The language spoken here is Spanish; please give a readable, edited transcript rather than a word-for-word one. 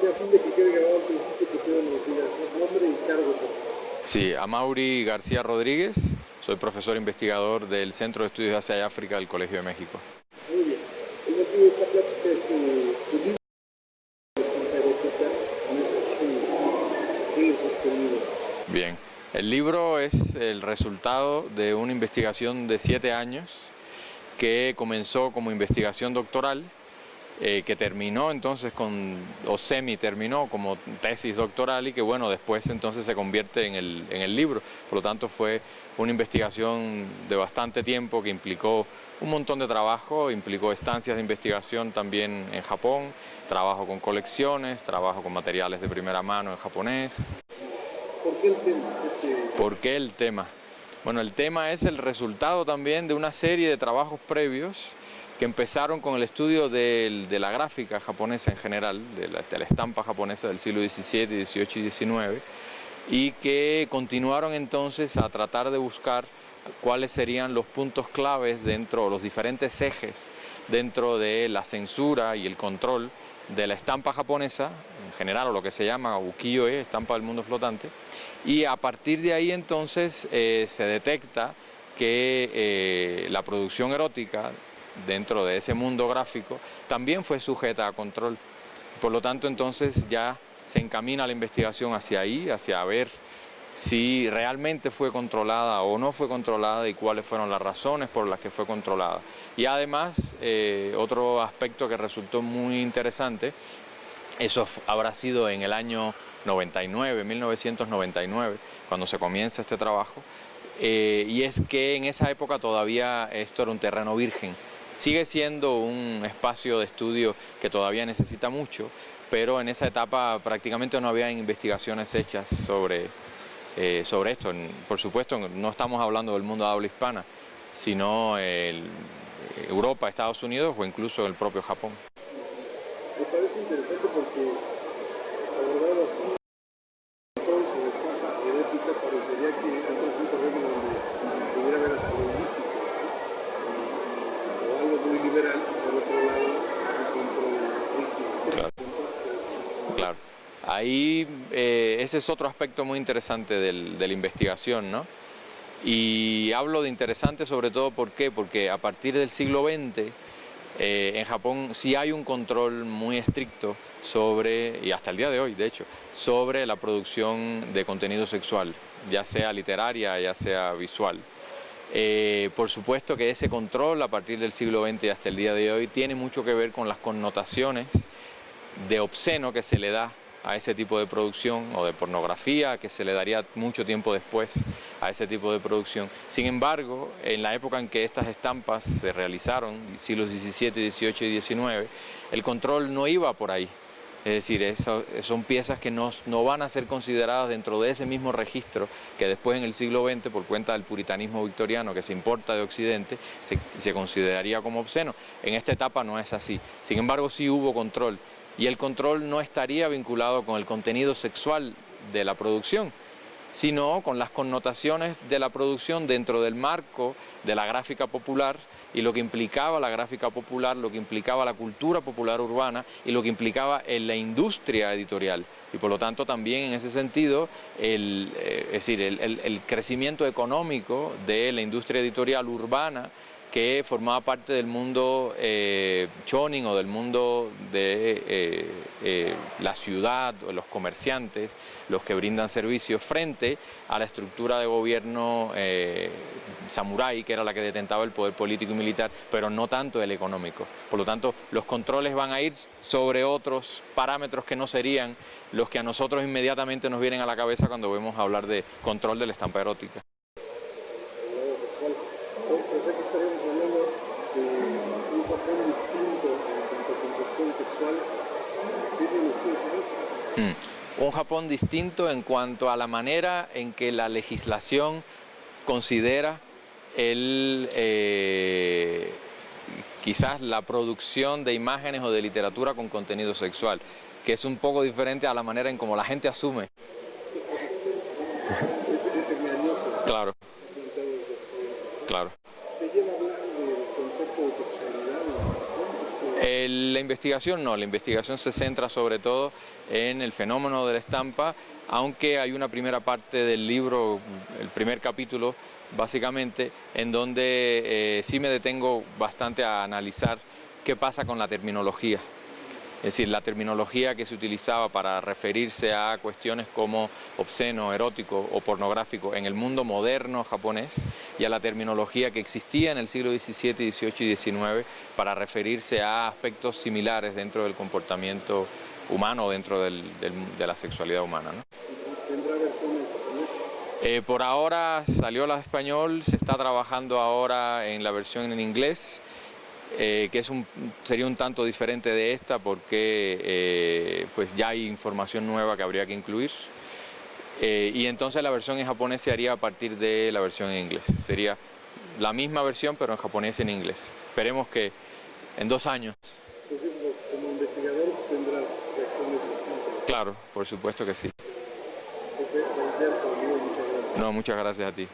a fin de que quede grabado al principio que tú nos digas nombre y cargo. Sí, Amaury García Rodríguez, soy profesor investigador del Centro de Estudios de Asia y África del Colegio de México. Muy bien. El motivo de esta plática es tu libro de estampa erótica. ¿Qué es este libro? Bien, el libro es el resultado de una investigación de 7 años que comenzó como investigación doctoral, que terminó entonces o semi-terminó como tesis doctoral y que bueno, después entonces se convierte en el libro. Por lo tanto fue una investigación de bastante tiempo que implicó un montón de trabajo, implicó estancias de investigación también en Japón, trabajo con colecciones, trabajo con materiales de primera mano en japonés. ¿Por qué el tema? ¿Por qué el tema? Bueno, el tema es el resultado también de una serie de trabajos previos que empezaron con el estudio de la gráfica japonesa en general, de la estampa japonesa del siglo XVII, XVIII y XIX, y que continuaron entonces a tratar de buscar cuáles serían los puntos claves dentro, los diferentes ejes dentro de la censura y el control de la estampa japonesa, en general, o lo que se llama ukiyo-e, estampa del mundo flotante, y a partir de ahí entonces se detecta que la producción erótica dentro de ese mundo gráfico también fue sujeta a control. Por lo tanto, entonces ya se encamina la investigación hacia ahí, hacia ver si realmente fue controlada o no fue controlada y cuáles fueron las razones por las que fue controlada. Y además, otro aspecto que resultó muy interesante, eso habrá sido en el año 99, 1999, cuando se comienza este trabajo, y es que en esa época todavía esto era un terreno virgen. Sigue siendo un espacio de estudio que todavía necesita mucho, pero en esa etapa prácticamente no había investigaciones hechas sobre esto. Por supuesto, no estamos hablando del mundo de habla hispana, sino Europa, Estados Unidos o incluso el propio Japón. Me parece interesante porque abordado así, todo sobre estampa erótica parecería que antes es un terreno donde pudiera haber hasta lo ilícito, o algo muy liberal, y por otro lado, un control rígido. Claro. Claro. Ahí ese es otro aspecto muy interesante de la investigación, ¿no? Y hablo de interesante sobre todo ¿por qué? Porque a partir del siglo XX en Japón sí hay un control muy estricto sobre, y hasta el día de hoy de hecho, sobre la producción de contenido sexual, ya sea literaria, ya sea visual. Por supuesto que ese control a partir del siglo XX y hasta el día de hoy tiene mucho que ver con las connotaciones de obsceno que se le da a ese tipo de producción o de pornografía que se le daría mucho tiempo después a ese tipo de producción. Sin embargo, en la época en que estas estampas se realizaron, siglos XVII, XVIII y XIX, el control no iba por ahí. Es decir, son piezas que no van a ser consideradas dentro de ese mismo registro que después en el siglo XX, por cuenta del puritanismo victoriano que se importa de Occidente, se consideraría como obsceno. En esta etapa no es así. Sin embargo, sí hubo control. Y el control no estaría vinculado con el contenido sexual de la producción, sino con las connotaciones de la producción dentro del marco de la gráfica popular y lo que implicaba la gráfica popular, lo que implicaba la cultura popular urbana y lo que implicaba en la industria editorial. Y por lo tanto también en ese sentido es decir, el crecimiento económico de la industria editorial urbana que formaba parte del mundo shonin o del mundo de la ciudad, o los comerciantes, los que brindan servicios, frente a la estructura de gobierno samurái, que era la que detentaba el poder político y militar, pero no tanto el económico. Por lo tanto, los controles van a ir sobre otros parámetros que no serían los que a nosotros inmediatamente nos vienen a la cabeza cuando vemos hablar de control de la estampa erótica. O sea que estaremos hablando de un papel distinto en cuanto a concepción sexual. ¿Qué tiene usted con esto? Un Japón distinto en cuanto a la manera en que la legislación considera quizás la producción de imágenes o de literatura con contenido sexual, que es un poco diferente a la manera en cómo la gente asume. Es engañoso. Claro, claro. ¿Te lleva a hablar del concepto de sexualidad en Japón? La investigación no, la investigación se centra sobre todo en el fenómeno de la estampa, aunque hay una primera parte del libro, el primer capítulo básicamente, en donde sí me detengo bastante a analizar qué pasa con la terminología. Es decir, la terminología que se utilizaba para referirse a cuestiones como obsceno, erótico o pornográfico en el mundo moderno japonés y a la terminología que existía en el siglo XVII, XVIII y XIX para referirse a aspectos similares dentro del comportamiento humano o dentro de la sexualidad humana, ¿no? ¿Tendrá versión en japonés? Por ahora salió la de español, se está trabajando ahora en la versión en inglés. Que sería un tanto diferente de esta porque pues ya hay información nueva que habría que incluir y entonces la versión en japonés se haría a partir de la versión en inglés. Sería la misma versión pero en japonés y en inglés. Esperemos que en 2 años. Entonces, como investigador tendrás reacciones distintas. Claro, por supuesto que sí. Entonces, gracias por muchas gracias. No, muchas gracias a ti.